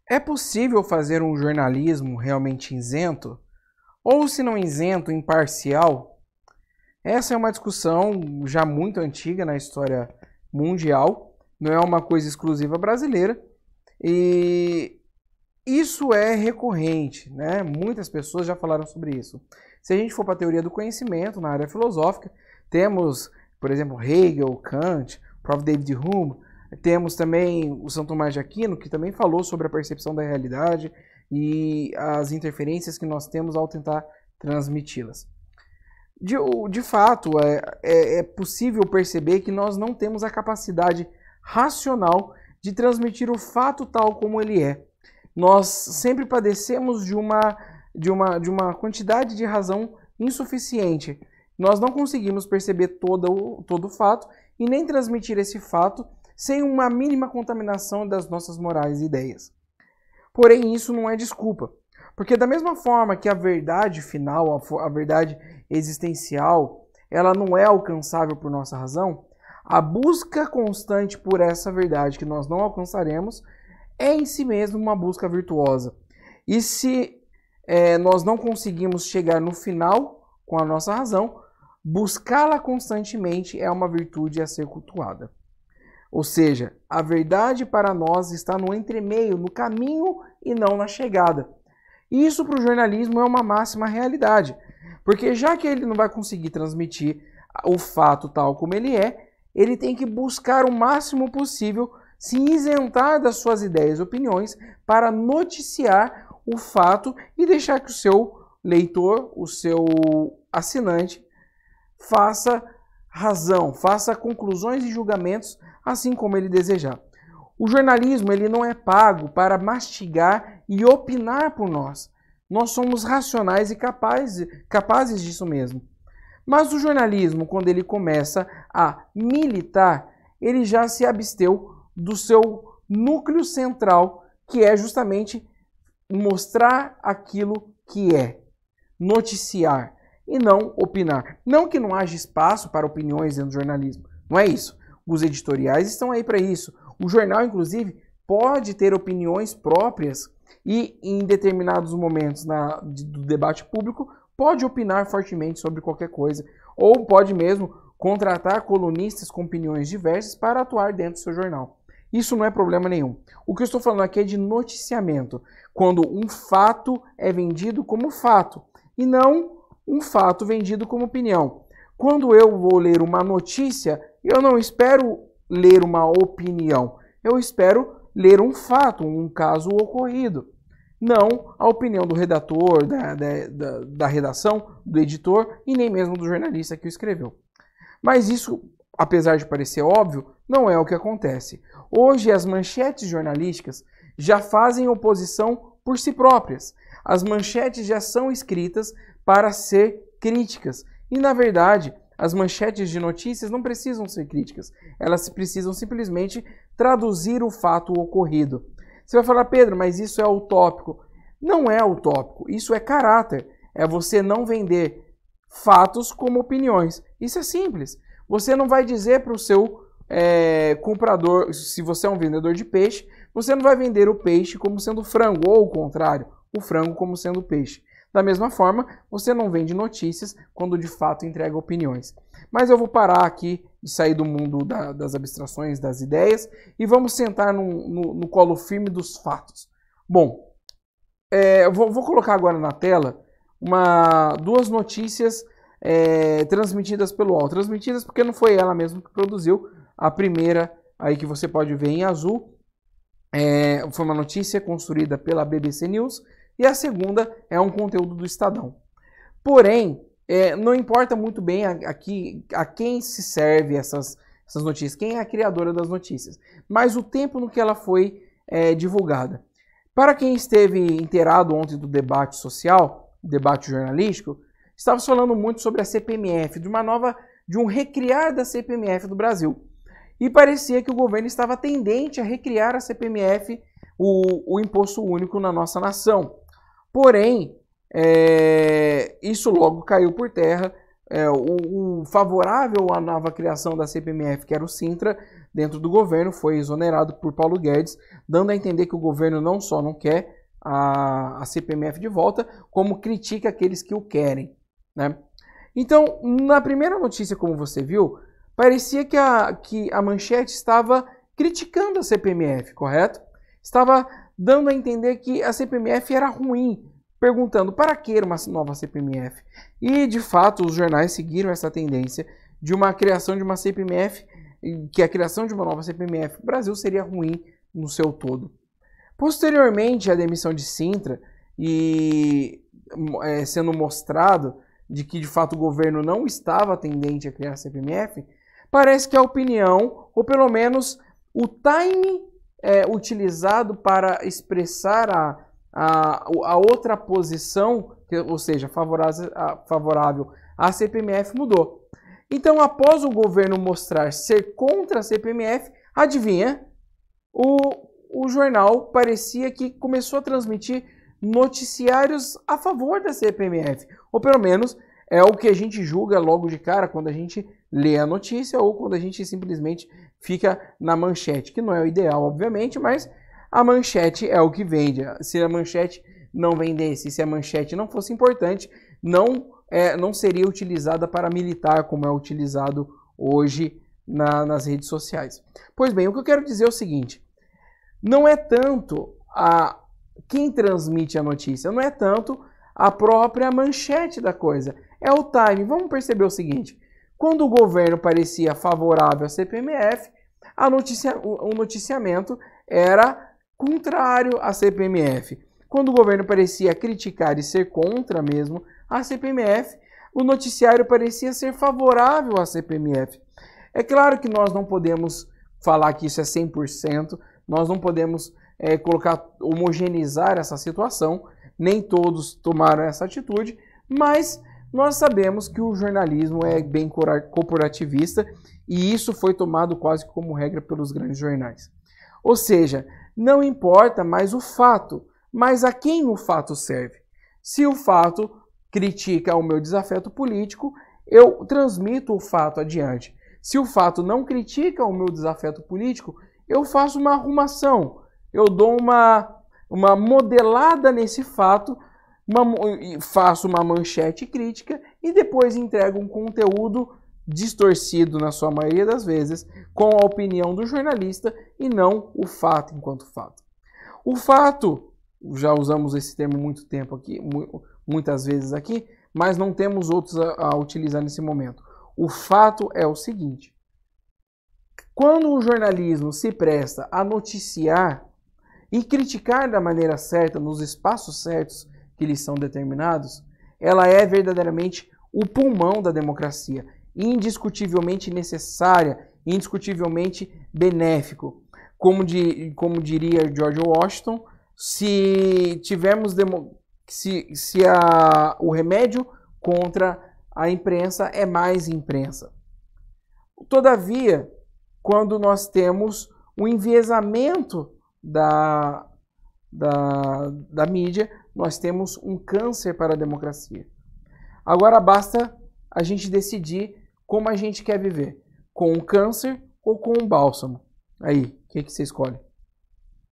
É possível fazer um jornalismo realmente isento? Ou, se não isento, imparcial? Essa é uma discussão já muito antiga na história mundial, não é uma coisa exclusiva brasileira, e isso é recorrente, né? Muitas pessoas já falaram sobre isso. Se a gente for para a teoria do conhecimento, na área filosófica, temos, por exemplo, Hegel, Kant, o próprio David Hume, temos também o São Tomás de Aquino, que também falou sobre a percepção da realidade e as interferências que nós temos ao tentar transmiti-las. De fato, é possível perceber que nós não temos a capacidade racional de transmitir o fato tal como ele é. Nós sempre padecemos de uma quantidade de razão insuficiente. Nós não conseguimos perceber todo o fato e nem transmitir esse fato sem uma mínima contaminação das nossas morais e ideias. Porém, isso não é desculpa, porque da mesma forma que a verdade final, a verdade existencial, ela não é alcançável por nossa razão, a busca constante por essa verdade que nós não alcançaremos é em si mesmo uma busca virtuosa. E se nós não conseguimos chegar no final com a nossa razão, buscá-la constantemente é uma virtude a ser cultuada. Ou seja, a verdade para nós está no entremeio, no caminho e não na chegada. Isso para o jornalismo é uma máxima realidade, porque já que ele não vai conseguir transmitir o fato tal como ele é, ele tem que buscar o máximo possível se isentar das suas ideias e opiniões para noticiar o fato e deixar que o seu leitor, o seu assinante, faça razão, faça conclusões e julgamentos assim como ele desejar. O jornalismo ele não é pago para mastigar e opinar por nós. Nós somos racionais e capazes disso mesmo. Mas o jornalismo, quando ele começa a militar, ele já se absteu do seu núcleo central, que é justamente mostrar aquilo que é, noticiar e não opinar. Não que não haja espaço para opiniões dentro do jornalismo, não é isso. Os editoriais estão aí para isso. O jornal, inclusive, pode ter opiniões próprias e, em determinados momentos do debate público, pode opinar fortemente sobre qualquer coisa. Ou pode mesmo contratar colunistas com opiniões diversas para atuar dentro do seu jornal. Isso não é problema nenhum. O que eu estou falando aqui é de noticiamento, quando um fato é vendido como fato e não um fato vendido como opinião. Quando eu vou ler uma notícia, eu não espero ler uma opinião, eu espero ler um fato, um caso ocorrido. Não a opinião do redator, da redação, do editor e nem mesmo do jornalista que o escreveu. Mas isso, apesar de parecer óbvio, não é o que acontece. Hoje as manchetes jornalísticas já fazem oposição por si próprias. As manchetes já são escritas para ser críticas. E, na verdade, as manchetes de notícias não precisam ser críticas. Elas precisam simplesmente traduzir o fato ocorrido. Você vai falar, Pedro, mas isso é utópico. Não é utópico, isso é caráter. É você não vender fatos como opiniões. Isso é simples. Você não vai dizer para o seu comprador, se você é um vendedor de peixe, você não vai vender o peixe como sendo frango, ou o contrário, o frango como sendo peixe. Da mesma forma, você não vende notícias quando de fato entrega opiniões. Mas eu vou parar aqui e sair do mundo das abstrações, das ideias, e vamos sentar no colo firme dos fatos. Bom, eu vou colocar agora na tela duas notícias transmitidas pelo UOL. Transmitidas porque não foi ela mesma que produziu. A primeira, aí que você pode ver em azul, foi uma notícia construída pela BBC News, e a segunda é um conteúdo do Estadão. Porém, não importa muito bem a quem se serve essas notícias, quem é a criadora das notícias, mas o tempo no que ela foi divulgada. Para quem esteve inteirado ontem do debate social, debate jornalístico, estava falando muito sobre a CPMF, de um recriar da CPMF do Brasil. E parecia que o governo estava tendente a recriar a CPMF, o imposto único na nossa nação. Porém, isso logo caiu por terra. O favorável à nova criação da CPMF, que era o Sintra, dentro do governo, foi exonerado por Paulo Guedes, dando a entender que o governo não só não quer a CPMF de volta, como critica aqueles que o querem, né? Então, na primeira notícia, como você viu, parecia que a manchete estava criticando a CPMF, correto? Estava dando a entender que a CPMF era ruim, perguntando para que uma nova CPMF. E, de fato, os jornais seguiram essa tendência de uma criação de uma CPMF, que a criação de uma nova CPMF no Brasil seria ruim no seu todo. Posteriormente à demissão de Cintra e sendo mostrado de que de fato o governo não estava tendente a criar a CPMF, parece que a opinião, ou pelo menos o time utilizado para expressar a outra posição, ou seja, favorável à CPMF, mudou. Então, após o governo mostrar ser contra a CPMF, adivinha? O jornal parecia que começou a transmitir noticiários a favor da CPMF, ou pelo menos é o que a gente julga logo de cara quando a gente lê a notícia ou quando a gente simplesmente fica na manchete, que não é o ideal, obviamente, mas a manchete é o que vende. Se a manchete não vendesse, se a manchete não fosse importante, não seria utilizada para militar como é utilizado hoje nas redes sociais. Pois bem, o que eu quero dizer é o seguinte: não é tanto quem transmite a notícia, não é tanto a própria manchete da coisa, é o time. Vamos perceber o seguinte: quando o governo parecia favorável à CPMF, o noticiamento era contrário à CPMF. Quando o governo parecia criticar e ser contra mesmo a CPMF, o noticiário parecia ser favorável à CPMF. É claro que nós não podemos falar que isso é 100%, nós não podemos homogeneizar essa situação, nem todos tomaram essa atitude, mas nós sabemos que o jornalismo é bem corporativista e isso foi tomado quase como regra pelos grandes jornais. Ou seja, não importa mais o fato, mas a quem o fato serve. Se o fato critica o meu desafeto político, eu transmito o fato adiante. Se o fato não critica o meu desafeto político, eu faço uma arrumação, eu dou uma modelada nesse fato, faço uma manchete crítica e depois entrego um conteúdo distorcido, na sua maioria das vezes, com a opinião do jornalista e não o fato enquanto fato. O fato, já usamos esse termo muito tempo aqui, muitas vezes aqui, mas não temos outros a utilizar nesse momento. O fato é o seguinte: quando o jornalismo se presta a noticiar e criticar da maneira certa, nos espaços certos que lhes são determinados, ela é verdadeiramente o pulmão da democracia, indiscutivelmente necessária, indiscutivelmente benéfico. Como diria George Washington, se tivermos o remédio contra a imprensa é mais imprensa. Todavia, quando nós temos um enviesamento da mídia, nós temos um câncer para a democracia. Agora basta a gente decidir como a gente quer viver, com o câncer ou com o bálsamo. Aí, o que você escolhe?